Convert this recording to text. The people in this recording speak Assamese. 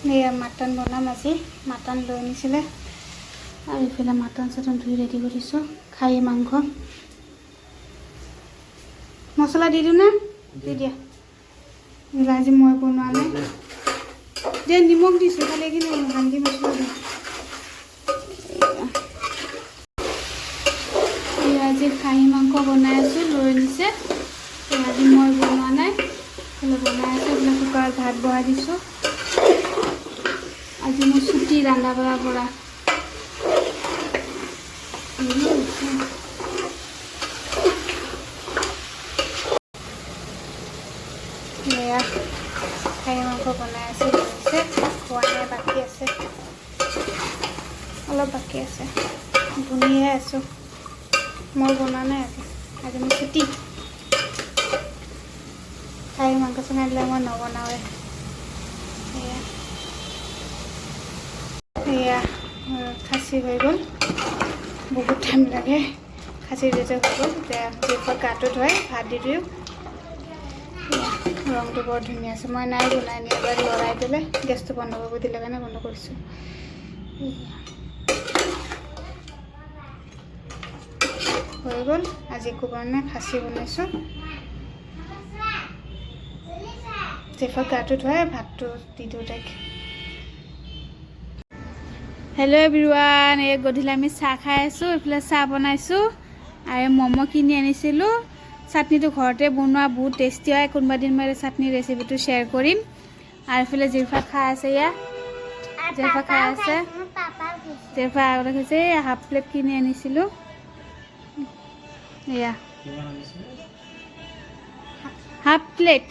এয়া মাটন বনাম আজি মাটন লৈ আনিছিলে আৰু ইফালে মাটন চাটন ধুই ৰেডি কৰিছোঁ খাহী মাংস মছলা দি দিওঁ না দি দিয়া আজি মই বনোৱা নাই দে নিমখ দিছোঁ খালি এইখিনি হালধি মছলা দিওঁ আজি খাহী মাংস বনাই আছোঁ লৈ আনিছে আজি মই বনোৱা নাই বনাই আছোঁ এইবিলাক কুকাৰত ভাত বহাই দিছোঁ আজি মোৰ ছুটি ৰন্ধা বঢ়াৰ পৰা খাহী মাংস বনাই আছে খোৱা নাই বাকী আছে অলপ বাকী আছে ধুনীয়াহে আছোঁ মই বনোৱা নাই আজি মোৰ ছুটি খাহী মাংস চাঙাই দিলে মই নবনাওঁৱে এয়া খাচী হৈ গ'ল বহুত টাইম লাগে খাচী যেতিয়া হৈ গ'ল এতিয়া জেফৰ গাটো ধুৱাই ভাত দি দিওঁ ৰংটো বৰ ধুনীয়া আছে মই নাই বনাই নি এবাৰ লৰাই দিলে গেছটো বন্ধ কৰিব দিলে কাৰণে বন্ধ কৰিছোঁ হৈ গ'ল আজি একো কাৰণে খাচী বনাইছোঁ জেফৰ গাটো ধুৱাই ভাতটো দি দিওঁ তাইক হেল্ল' এভৰিৱান এই গধূলি আমি চাহ খাই আছোঁ এইফালে চাহ বনাইছোঁ আৰু ম'ম' কিনি আনিছিলোঁ চাটনিটো ঘৰতে বনোৱা বহুত টেষ্টি হয় কোনোবা দিন মই চাটনি ৰেচিপিটো শ্বেয়াৰ কৰিম আৰু এইফালে জিৰফা খাই আছে জিৰফা খাই আছে জিৰফা আগতে কৈছে হাফ প্লেট কিনি আনিছিলোঁ এয়া হাফ প্লেট